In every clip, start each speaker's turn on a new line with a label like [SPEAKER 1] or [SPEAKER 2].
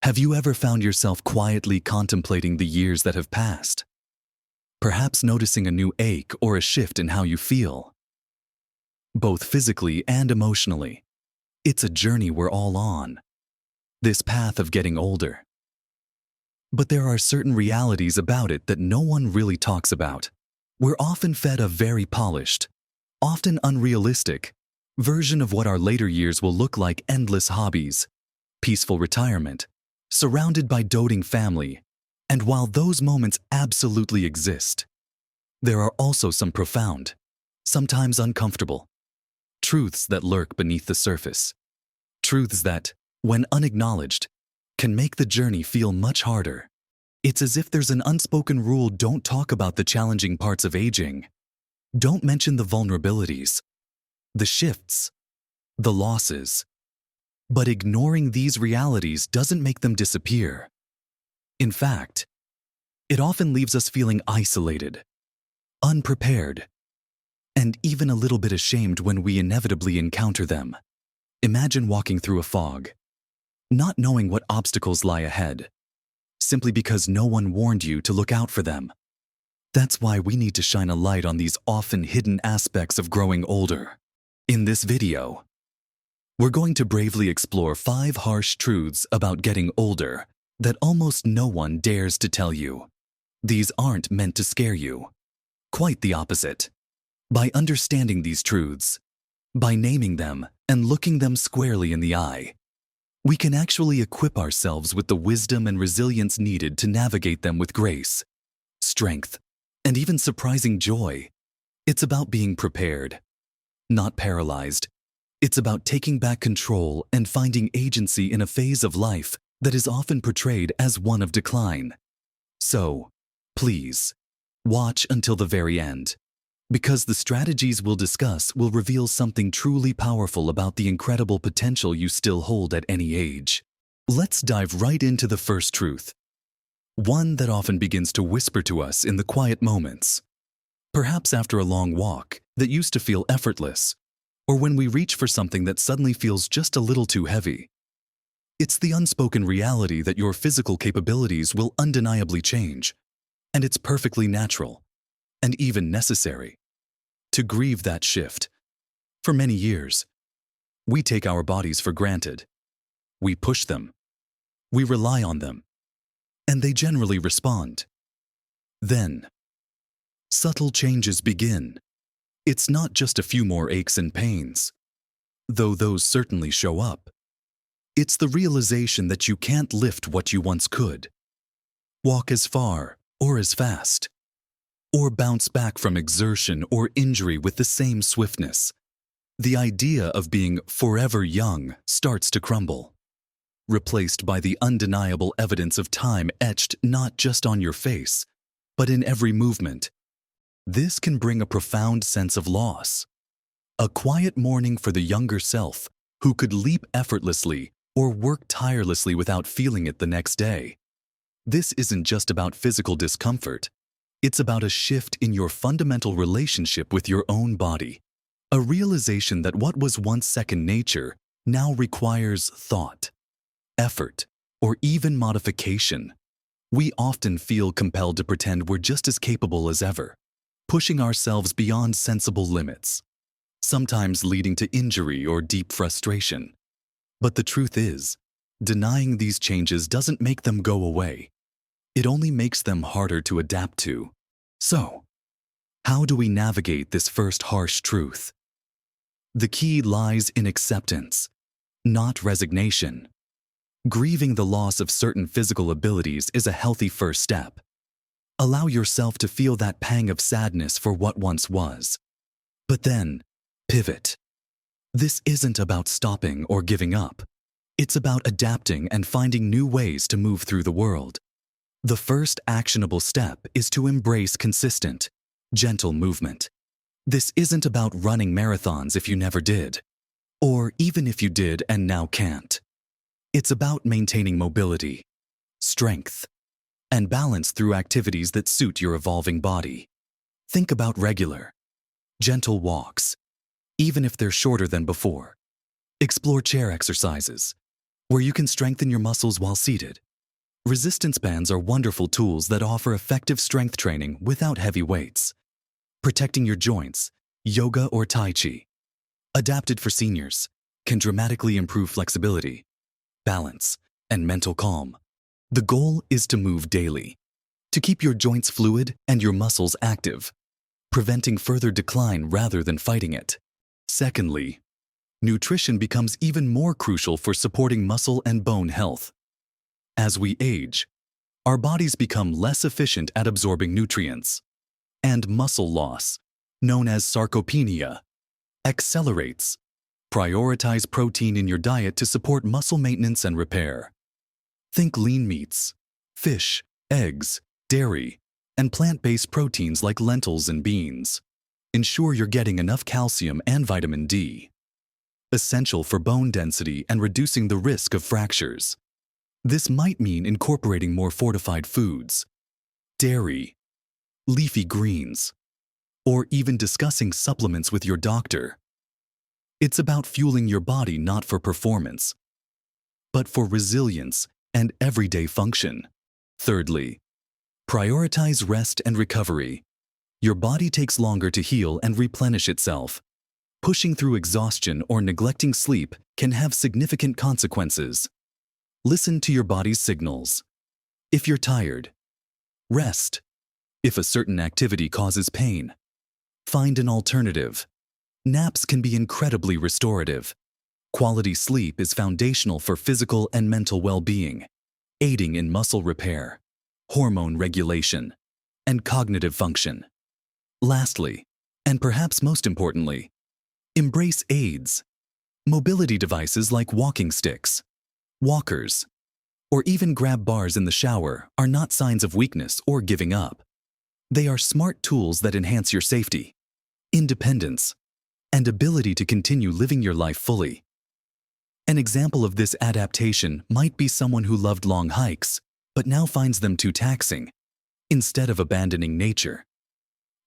[SPEAKER 1] Have you ever found yourself quietly contemplating the years that have passed? Perhaps noticing a new ache or a shift in how you feel, both physically and emotionally. It's a journey we're all on, this path of getting older. But there are certain realities about it that no one really talks about. We're often fed a very polished, often unrealistic, version of what our later years will look like: endless hobbies, peaceful retirement, surrounded by doting family. And while those moments absolutely exist, there are also some profound, sometimes uncomfortable, truths that lurk beneath the surface. Truths that, when unacknowledged, can make the journey feel much harder. It's as if there's an unspoken rule: don't talk about the challenging parts of aging. Don't mention the vulnerabilities, the shifts, the losses. But ignoring these realities doesn't make them disappear. In fact, it often leaves us feeling isolated, unprepared, and even a little bit ashamed when we inevitably encounter them. Imagine walking through a fog, not knowing what obstacles lie ahead, simply because no one warned you to look out for them. That's why we need to shine a light on these often hidden aspects of growing older. In this video, we're going to bravely explore 5 harsh truths about getting older that almost no one dares to tell you. These aren't meant to scare you. Quite the opposite. By understanding these truths, by naming them and looking them squarely in the eye, we can actually equip ourselves with the wisdom and resilience needed to navigate them with grace, strength, and even surprising joy. It's about being prepared, not paralyzed. It's about taking back control and finding agency in a phase of life that is often portrayed as one of decline. So, please, watch until the very end, because the strategies we'll discuss will reveal something truly powerful about the incredible potential you still hold at any age. Let's dive right into the first truth, one that often begins to whisper to us in the quiet moments. Perhaps after a long walk that used to feel effortless, or when we reach for something that suddenly feels just a little too heavy. It's the unspoken reality that your physical capabilities will undeniably change, and it's perfectly natural, and even necessary, to grieve that shift. For many years, we take our bodies for granted. We push them. We rely on them, and they generally respond. Then, subtle changes begin. It's not just a few more aches and pains, though those certainly show up. It's the realization that you can't lift what you once could, walk as far or as fast, or bounce back from exertion or injury with the same swiftness. The idea of being forever young starts to crumble, replaced by the undeniable evidence of time etched not just on your face, but in every movement. This can bring a profound sense of loss, a quiet mourning for the younger self who could leap effortlessly or work tirelessly without feeling it the next day. This isn't just about physical discomfort. It's about a shift in your fundamental relationship with your own body, a realization that what was once second nature now requires thought, effort, or even modification. We often feel compelled to pretend we're just as capable as ever, pushing ourselves beyond sensible limits, sometimes leading to injury or deep frustration. But the truth is, denying these changes doesn't make them go away. It only makes them harder to adapt to. So, how do we navigate this first harsh truth? The key lies in acceptance, not resignation. Grieving the loss of certain physical abilities is a healthy first step. Allow yourself to feel that pang of sadness for what once was. But then, pivot. This isn't about stopping or giving up. It's about adapting and finding new ways to move through the world. The first actionable step is to embrace consistent, gentle movement. This isn't about running marathons if you never did, or even if you did and now can't. It's about maintaining mobility, strength, and balance through activities that suit your evolving body. Think about regular, gentle walks, even if they're shorter than before. Explore chair exercises, where you can strengthen your muscles while seated. Resistance bands are wonderful tools that offer effective strength training without heavy weights. Protecting your joints, yoga or Tai Chi, adapted for seniors, can dramatically improve flexibility, balance, and mental calm. The goal is to move daily, to keep your joints fluid and your muscles active, preventing further decline rather than fighting it. Secondly, nutrition becomes even more crucial for supporting muscle and bone health. As we age, our bodies become less efficient at absorbing nutrients, and muscle loss, known as sarcopenia, accelerates. Prioritize protein in your diet to support muscle maintenance and repair. Think lean meats, fish, eggs, dairy, and plant-based proteins like lentils and beans. Ensure you're getting enough calcium and vitamin D, essential for bone density and reducing the risk of fractures. This might mean incorporating more fortified foods, dairy, leafy greens, or even discussing supplements with your doctor. It's about fueling your body not for performance, but for resilience and everyday function. Thirdly, prioritize rest and recovery. Your body takes longer to heal and replenish itself. Pushing through exhaustion or neglecting sleep can have significant consequences. Listen to your body's signals. If you're tired, rest. If a certain activity causes pain, find an alternative. Naps can be incredibly restorative. Quality sleep is foundational for physical and mental well-being, aiding in muscle repair, hormone regulation, and cognitive function. Lastly, and perhaps most importantly, embrace aids. Mobility devices like walking sticks, walkers, or even grab bars in the shower are not signs of weakness or giving up. They are smart tools that enhance your safety, independence, and ability to continue living your life fully. An example of this adaptation might be someone who loved long hikes, but now finds them too taxing. Instead of abandoning nature,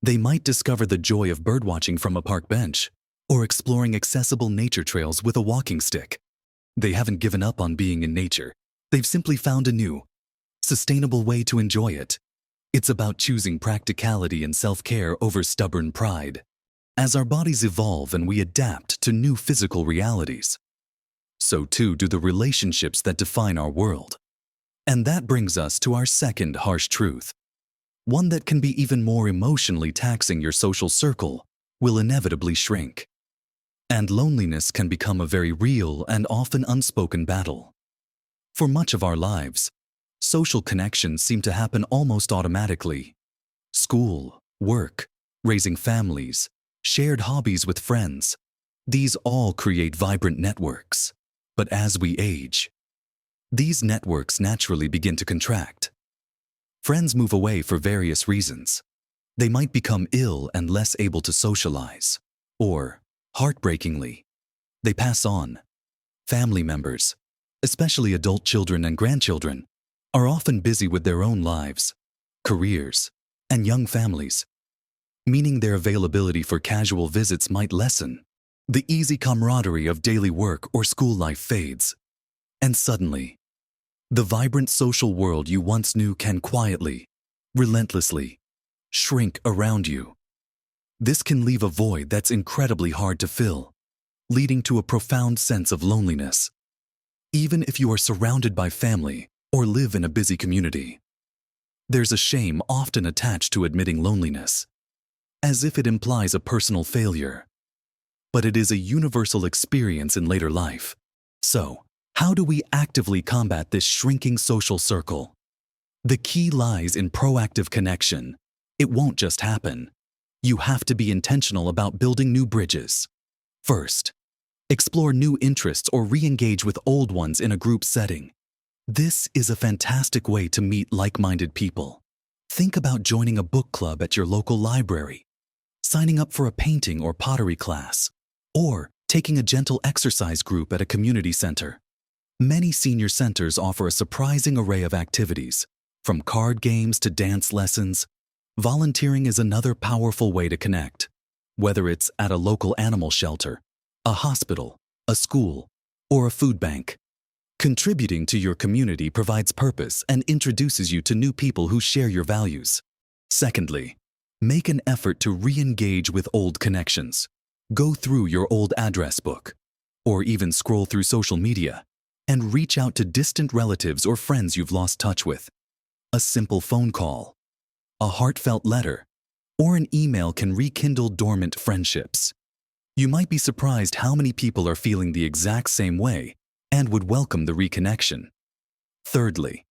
[SPEAKER 1] they might discover the joy of birdwatching from a park bench or exploring accessible nature trails with a walking stick. They haven't given up on being in nature. They've simply found a new, sustainable way to enjoy it. It's about choosing practicality and self-care over stubborn pride. As our bodies evolve and we adapt to new physical realities, so too do the relationships that define our world. And that brings us to our second harsh truth. One that can be even more emotionally taxing. Your social circle will inevitably shrink. And loneliness can become a very real and often unspoken battle. For much of our lives, social connections seem to happen almost automatically. School, work, raising families, shared hobbies with friends. These all create vibrant networks. But as we age, these networks naturally begin to contract. Friends move away for various reasons. They might become ill and less able to socialize. Or, heartbreakingly, they pass on. Family members, especially adult children and grandchildren, are often busy with their own lives, careers, and young families, meaning their availability for casual visits might lessen. The easy camaraderie of daily work or school life fades, and suddenly, the vibrant social world you once knew can quietly, relentlessly, shrink around you. This can leave a void that's incredibly hard to fill, leading to a profound sense of loneliness. Even if you are surrounded by family or live in a busy community, there's a shame often attached to admitting loneliness, as if it implies a personal failure. But it is a universal experience in later life. So, how do we actively combat this shrinking social circle? The key lies in proactive connection. It won't just happen. You have to be intentional about building new bridges. First, explore new interests or re-engage with old ones in a group setting. This is a fantastic way to meet like-minded people. Think about joining a book club at your local library, signing up for a painting or pottery class, or taking a gentle exercise group at a community center. Many senior centers offer a surprising array of activities, from card games to dance lessons. Volunteering is another powerful way to connect, whether it's at a local animal shelter, a hospital, a school, or a food bank. Contributing to your community provides purpose and introduces you to new people who share your values. Secondly, make an effort to re-engage with old connections. Go through your old address book, or even scroll through social media, and reach out to distant relatives or friends you've lost touch with. A simple phone call, a heartfelt letter, or an email can rekindle dormant friendships. You might be surprised how many people are feeling the exact same way and would welcome the reconnection. Thirdly,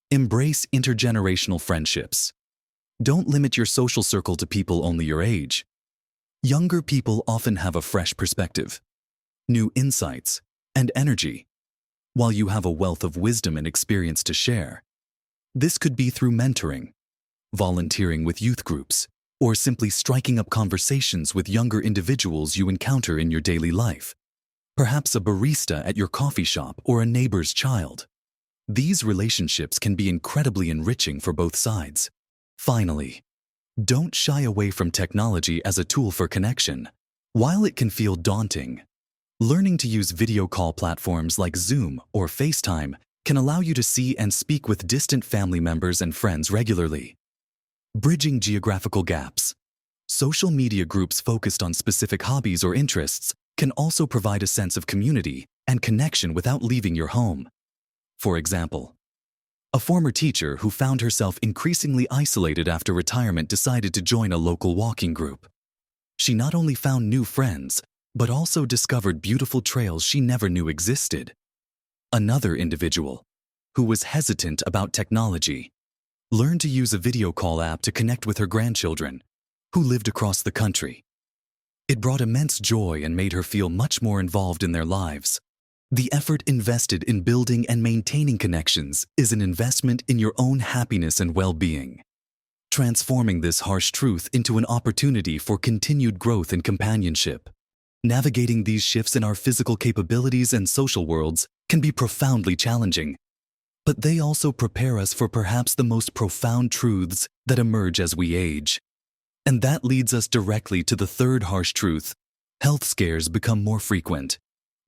[SPEAKER 1] embrace intergenerational friendships. Don't limit your social circle to people only your age. Younger people often have a fresh perspective, new insights, and energy, while you have a wealth of wisdom and experience to share. This could be through mentoring, volunteering with youth groups, or simply striking up conversations with younger individuals you encounter in your daily life. Perhaps a barista at your coffee shop or a neighbor's child. These relationships can be incredibly enriching for both sides. Finally, don't shy away from technology as a tool for connection. While it can feel daunting, learning to use video call platforms like Zoom or FaceTime can allow you to see and speak with distant family members and friends regularly. Bridging geographical gaps. Social media groups focused on specific hobbies or interests can also provide a sense of community and connection without leaving your home. For example, a former teacher who found herself increasingly isolated after retirement decided to join a local walking group. She not only found new friends, but also discovered beautiful trails she never knew existed. Another individual, who was hesitant about technology, learned to use a video call app to connect with her grandchildren, who lived across the country. It brought immense joy and made her feel much more involved in their lives. The effort invested in building and maintaining connections is an investment in your own happiness and well-being, transforming this harsh truth into an opportunity for continued growth and companionship. Navigating these shifts in our physical capabilities and social worlds can be profoundly challenging, but they also prepare us for perhaps the most profound truths that emerge as we age. And that leads us directly to the third harsh truth. Health scares become more frequent,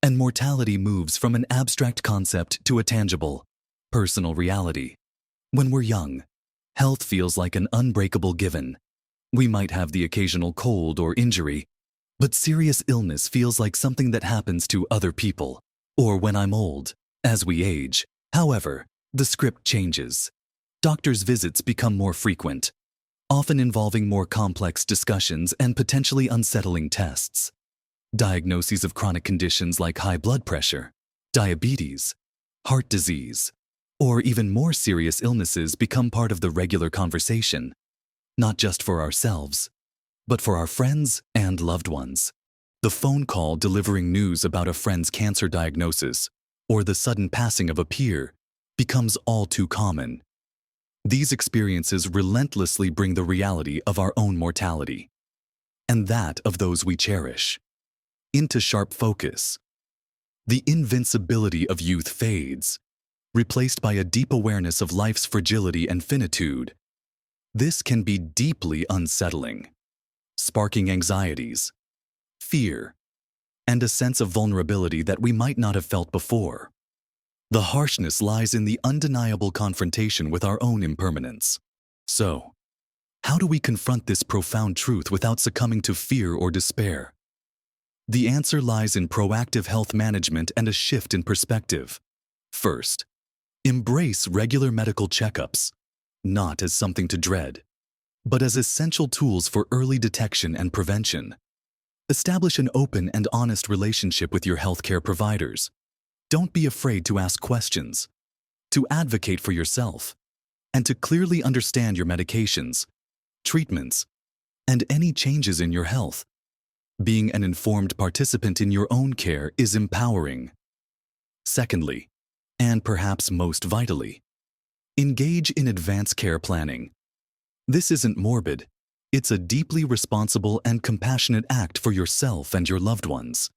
[SPEAKER 1] and mortality moves from an abstract concept to a tangible, personal reality. When we're young, health feels like an unbreakable given. We might have the occasional cold or injury, but serious illness feels like something that happens to other people, or when I'm old. As we age, however, the script changes. Doctors' visits become more frequent, often involving more complex discussions and potentially unsettling tests. Diagnoses of chronic conditions like high blood pressure, diabetes, heart disease, or even more serious illnesses become part of the regular conversation, not just for ourselves, but for our friends and loved ones. The phone call delivering news about a friend's cancer diagnosis or the sudden passing of a peer becomes all too common. These experiences relentlessly bring the reality of our own mortality, and that of those we cherish, into sharp focus. The invincibility of youth fades, replaced by a deep awareness of life's fragility and finitude. This can be deeply unsettling, sparking anxieties, fear, and a sense of vulnerability that we might not have felt before. The harshness lies in the undeniable confrontation with our own impermanence. So, how do we confront this profound truth without succumbing to fear or despair? The answer lies in proactive health management and a shift in perspective. First, embrace regular medical checkups, not as something to dread, but as essential tools for early detection and prevention. Establish an open and honest relationship with your healthcare providers. Don't be afraid to ask questions, to advocate for yourself, and to clearly understand your medications, treatments, and any changes in your health. Being an informed participant in your own care is empowering. Secondly, and perhaps most vitally, engage in advanced care planning. This isn't morbid. It's a deeply responsible and compassionate act for yourself and your loved ones.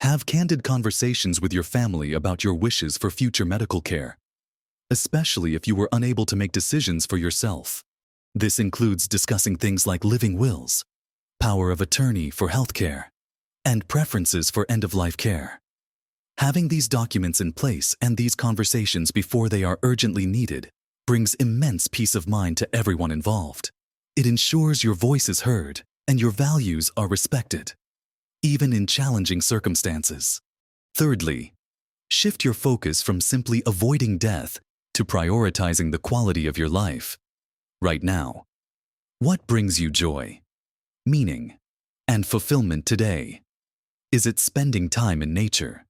[SPEAKER 1] Have candid conversations with your family about your wishes for future medical care, especially if you were unable to make decisions for yourself. This includes discussing things like living wills, power of attorney for healthcare, and preferences for end-of-life care. Having these documents in place and these conversations before they are urgently needed brings immense peace of mind to everyone involved. It ensures your voice is heard and your values are respected, even in challenging circumstances. Thirdly, shift your focus from simply avoiding death to prioritizing the quality of your life. Right now, what brings you joy, meaning, and fulfillment today? Is it spending time in nature,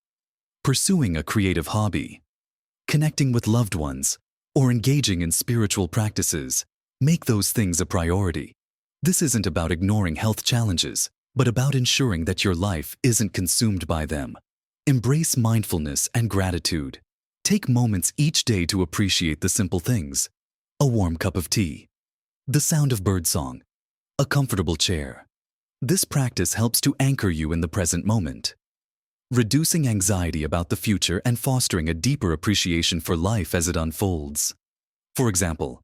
[SPEAKER 1] pursuing a creative hobby, connecting with loved ones, or engaging in spiritual practices? Make those things a priority. This isn't about ignoring health challenges, but about ensuring that your life isn't consumed by them. Embrace mindfulness and gratitude. Take moments each day to appreciate the simple things: a warm cup of tea, the sound of birdsong, a comfortable chair. This practice helps to anchor you in the present moment, reducing anxiety about the future and fostering a deeper appreciation for life as it unfolds. For example,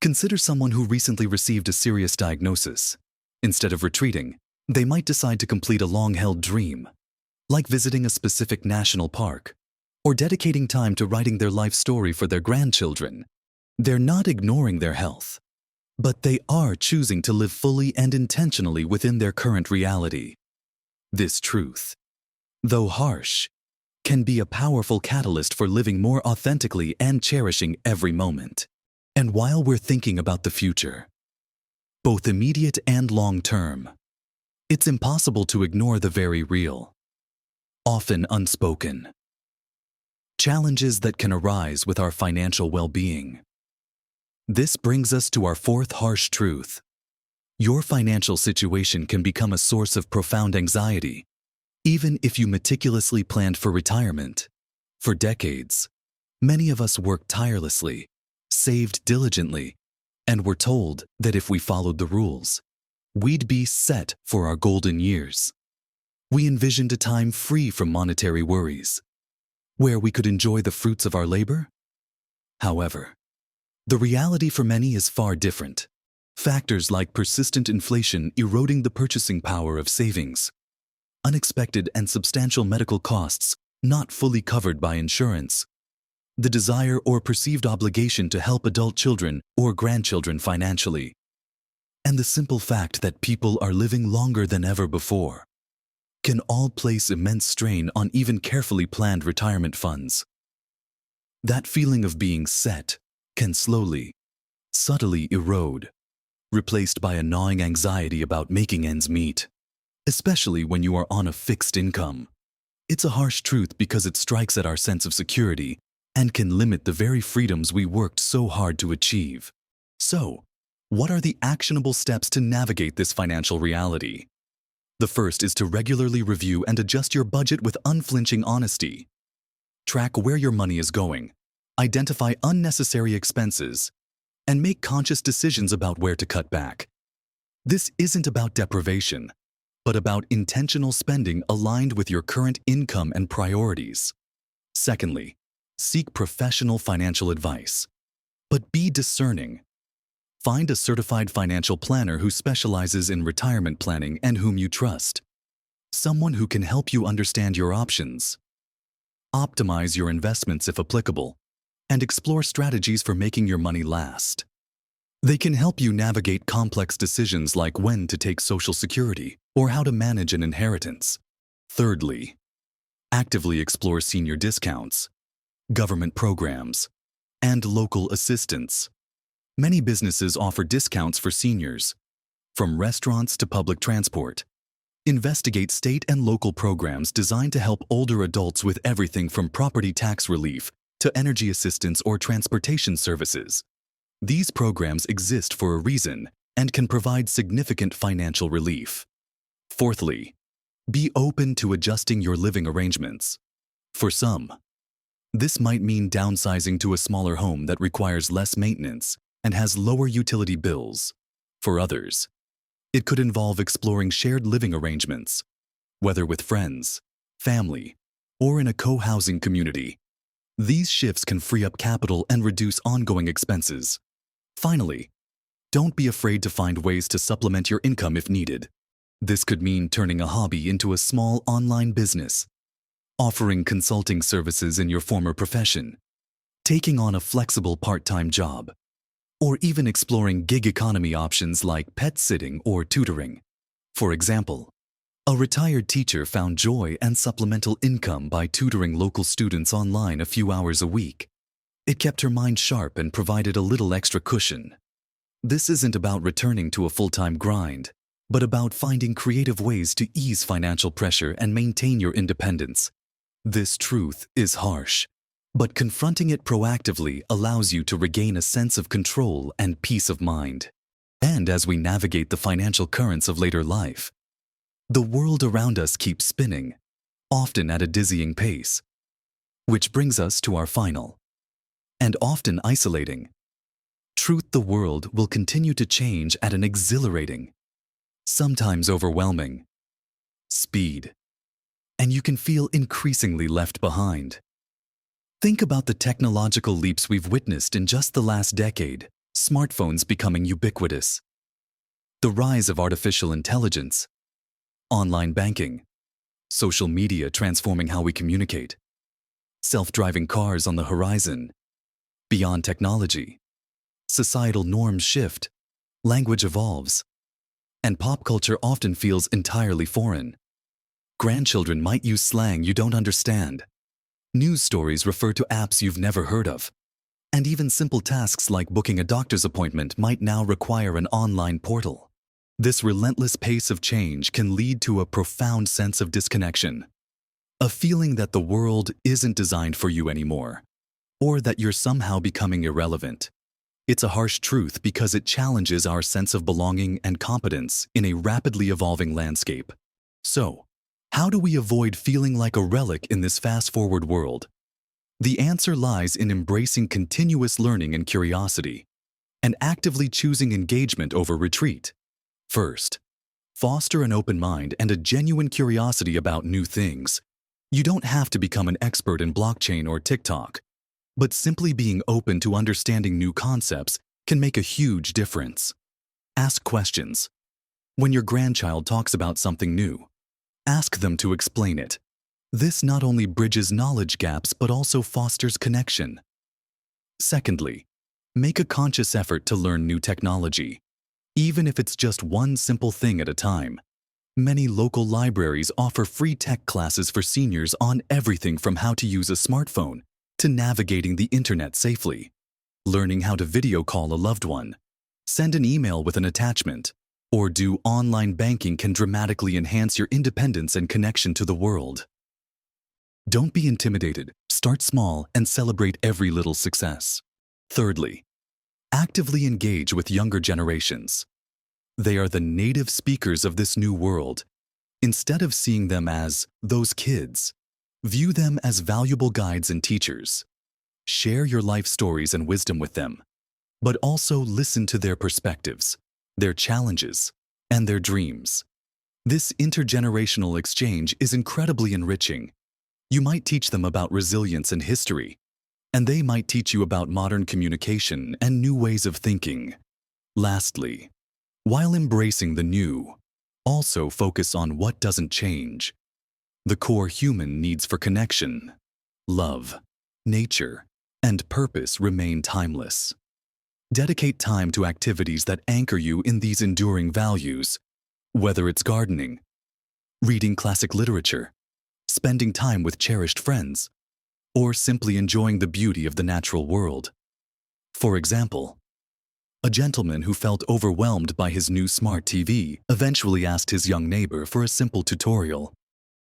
[SPEAKER 1] consider someone who recently received a serious diagnosis. Instead of retreating, they might decide to complete a long-held dream, like visiting a specific national park or dedicating time to writing their life story for their grandchildren. They're not ignoring their health, but they are choosing to live fully and intentionally within their current reality. This truth, though harsh, can be a powerful catalyst for living more authentically and cherishing every moment. And while we're thinking about the future, both immediate and long-term, it's impossible to ignore the very real, often unspoken, challenges that can arise with our financial well-being. This brings us to our fourth harsh truth. Your financial situation can become a source of profound anxiety, even if you meticulously planned for retirement. For decades, many of us worked tirelessly, saved diligently, and were told that if we followed the rules, we'd be set for our golden years. We envisioned a time free from monetary worries, where we could enjoy the fruits of our labor. However, the reality for many is far different. Factors like persistent inflation eroding the purchasing power of savings, unexpected and substantial medical costs not fully covered by insurance, the desire or perceived obligation to help adult children or grandchildren financially, and the simple fact that people are living longer than ever before, can all place immense strain on even carefully planned retirement funds. That feeling of being set can slowly, subtly erode, replaced by a gnawing anxiety about making ends meet, especially when you are on a fixed income. It's a harsh truth because it strikes at our sense of security and can limit the very freedoms we worked so hard to achieve. So, what are the actionable steps to navigate this financial reality? The first is to regularly review and adjust your budget with unflinching honesty. Track where your money is going, identify unnecessary expenses, and make conscious decisions about where to cut back. This isn't about deprivation, but about intentional spending aligned with your current income and priorities. Secondly, seek professional financial advice, but be discerning. Find a certified financial planner who specializes in retirement planning and whom you trust. Someone who can help you understand your options, optimize your investments if applicable, and explore strategies for making your money last. They can help you navigate complex decisions like when to take Social Security or how to manage an inheritance. Thirdly, actively explore senior discounts, government programs, and local assistance. Many businesses offer discounts for seniors, from restaurants to public transport. Investigate state and local programs designed to help older adults with everything from property tax relief to energy assistance or transportation services. These programs exist for a reason and can provide significant financial relief. Fourthly, be open to adjusting your living arrangements. For some, this might mean downsizing to a smaller home that requires less maintenance and has lower utility bills. For others, it could involve exploring shared living arrangements, whether with friends, family, or in a co-housing community. These shifts can free up capital and reduce ongoing expenses. Finally, don't be afraid to find ways to supplement your income if needed. This could mean turning a hobby into a small online business, offering consulting services in your former profession, taking on a flexible part-time job, or even exploring gig economy options like pet sitting or tutoring. For example, a retired teacher found joy and supplemental income by tutoring local students online a few hours a week. It kept her mind sharp and provided a little extra cushion. This isn't about returning to a full-time grind, but about finding creative ways to ease financial pressure and maintain your independence. This truth is harsh, but confronting it proactively allows you to regain a sense of control and peace of mind. And as we navigate the financial currents of later life, the world around us keeps spinning, often at a dizzying pace. Which brings us to our final, and often isolating, truth: the world will continue to change at an exhilarating, sometimes overwhelming, speed, and you can feel increasingly left behind. Think about the technological leaps we've witnessed in just the last decade: smartphones becoming ubiquitous, the rise of artificial intelligence, online banking, social media transforming how we communicate, self-driving cars on the horizon. Beyond technology, societal norms shift, language evolves, and pop culture often feels entirely foreign. Grandchildren might use slang you don't understand. News stories refer to apps you've never heard of. And even simple tasks like booking a doctor's appointment might now require an online portal. This relentless pace of change can lead to a profound sense of disconnection, a feeling that the world isn't designed for you anymore, or that you're somehow becoming irrelevant. It's a harsh truth because it challenges our sense of belonging and competence in a rapidly evolving landscape. So, how do we avoid feeling like a relic in this fast-forward world? The answer lies in embracing continuous learning and curiosity, and actively choosing engagement over retreat. First, foster an open mind and a genuine curiosity about new things. You don't have to become an expert in blockchain or TikTok, but simply being open to understanding new concepts can make a huge difference. Ask questions. When your grandchild talks about something new, ask them to explain it. This not only bridges knowledge gaps but also fosters connection. Secondly, make a conscious effort to learn new technology, even if it's just one simple thing at a time. Many local libraries offer free tech classes for seniors on everything from how to use a smartphone to navigating the internet safely. Learning how to video call a loved one, send an email with an attachment, or do online banking can dramatically enhance your independence and connection to the world. Don't be intimidated. Start small and celebrate every little success. Thirdly, actively engage with younger generations. They are the native speakers of this new world. Instead of seeing them as those kids, view them as valuable guides and teachers. Share your life stories and wisdom with them, but also listen to their perspectives, their challenges, and their dreams. This intergenerational exchange is incredibly enriching. You might teach them about resilience and history, and they might teach you about modern communication and new ways of thinking. Lastly, while embracing the new, also focus on what doesn't change. The core human needs for connection, love, nature, and purpose remain timeless. Dedicate time to activities that anchor you in these enduring values, whether it's gardening, reading classic literature, spending time with cherished friends, or simply enjoying the beauty of the natural world. For example, a gentleman who felt overwhelmed by his new smart TV eventually asked his young neighbor for a simple tutorial.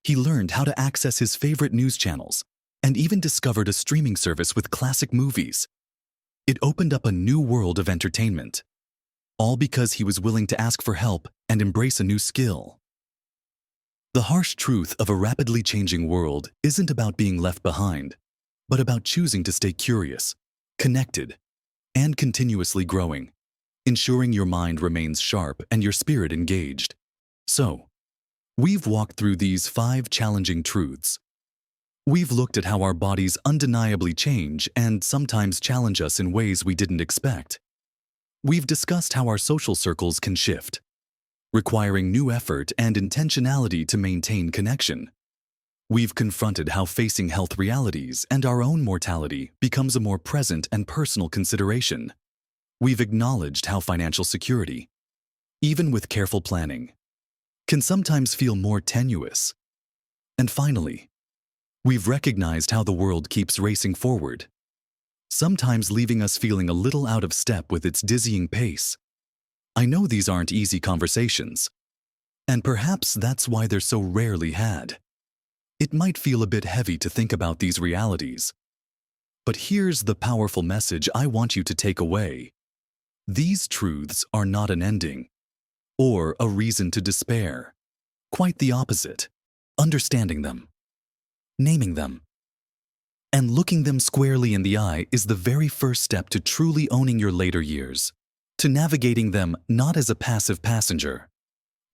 [SPEAKER 1] He learned how to access his favorite news channels and even discovered a streaming service with classic movies. It opened up a new world of entertainment, all because he was willing to ask for help and embrace a new skill. The harsh truth of a rapidly changing world isn't about being left behind, but about choosing to stay curious, connected, and continuously growing, ensuring your mind remains sharp and your spirit engaged. So, we've walked through these 5 challenging truths. We've looked at how our bodies undeniably change and sometimes challenge us in ways we didn't expect. We've discussed how our social circles can shift, requiring new effort and intentionality to maintain connection. We've confronted how facing health realities and our own mortality becomes a more present and personal consideration. We've acknowledged how financial security, even with careful planning, can sometimes feel more tenuous. And finally, we've recognized how the world keeps racing forward, sometimes leaving us feeling a little out of step with its dizzying pace. I know these aren't easy conversations, and perhaps that's why they're so rarely had. It might feel a bit heavy to think about these realities, but here's the powerful message I want you to take away. These truths are not an ending or a reason to despair. Quite the opposite. Understanding them, naming them, and looking them squarely in the eye is the very first step to truly owning your later years, to navigating them not as a passive passenger,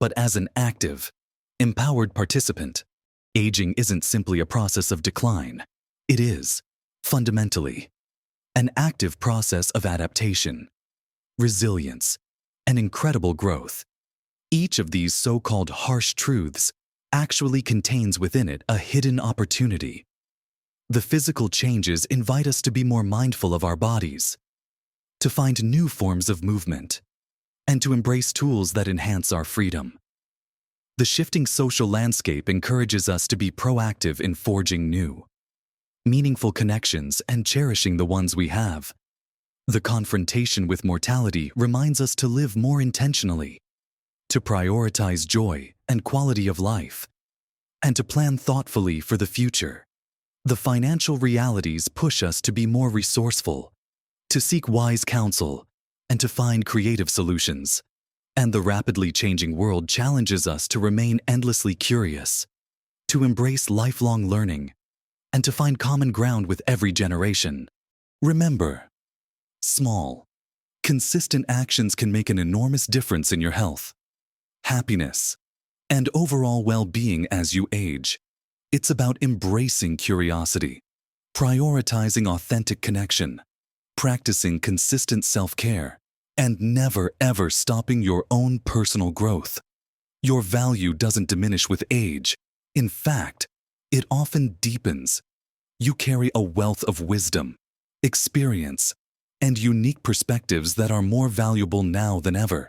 [SPEAKER 1] but as an active, empowered participant. Aging isn't simply a process of decline. It is, fundamentally, an active process of adaptation, resilience, and incredible growth. Each of these so-called harsh truths actually contains within it a hidden opportunity. The physical changes invite us to be more mindful of our bodies, to find new forms of movement, and to embrace tools that enhance our freedom. The shifting social landscape encourages us to be proactive in forging new, meaningful connections and cherishing the ones we have. The confrontation with mortality reminds us to live more intentionally, to prioritize joy and quality of life, and to plan thoughtfully for the future. The financial realities push us to be more resourceful, to seek wise counsel, and to find creative solutions. And the rapidly changing world challenges us to remain endlessly curious, to embrace lifelong learning, and to find common ground with every generation. Remember, small, consistent actions can make an enormous difference in your health, happiness, and overall well-being as you age. It's about embracing curiosity, prioritizing authentic connection, practicing consistent self-care, and never ever stopping your own personal growth. Your value doesn't diminish with age. In fact, it often deepens. You carry a wealth of wisdom, experience, and unique perspectives that are more valuable now than ever.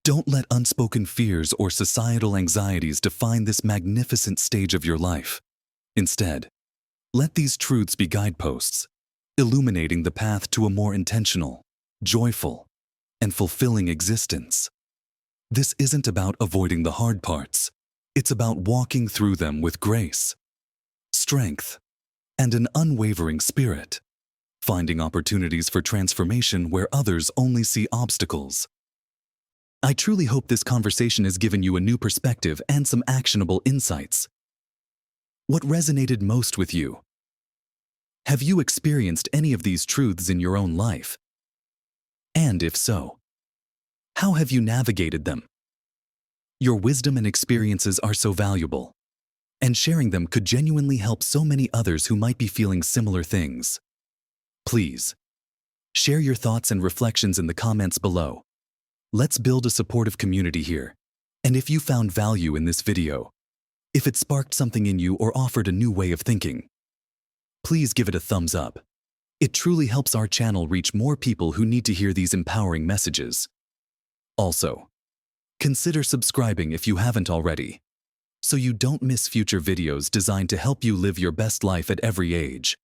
[SPEAKER 1] Don't let unspoken fears or societal anxieties define this magnificent stage of your life. Instead, let these truths be guideposts, illuminating the path to a more intentional, joyful, and fulfilling existence. This isn't about avoiding the hard parts. It's about walking through them with grace, strength, and an unwavering spirit, finding opportunities for transformation where others only see obstacles. I truly hope this conversation has given you a new perspective and some actionable insights. What resonated most with you? Have you experienced any of these truths in your own life? And if so, how have you navigated them? Your wisdom and experiences are so valuable, and sharing them could genuinely help so many others who might be feeling similar things. Please, share your thoughts and reflections in the comments below. Let's build a supportive community here. And if you found value in this video, if it sparked something in you or offered a new way of thinking, please give it a thumbs up. It truly helps our channel reach more people who need to hear these empowering messages. Also, consider subscribing if you haven't already, so you don't miss future videos designed to help you live your best life at every age.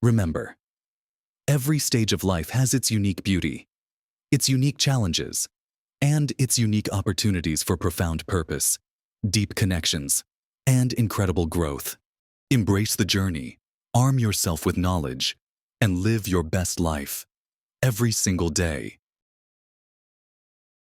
[SPEAKER 1] Remember, every stage of life has its unique beauty, its unique challenges, and its unique opportunities for profound purpose, deep connections, and incredible growth. Embrace the journey, arm yourself with knowledge, and live your best life every single day.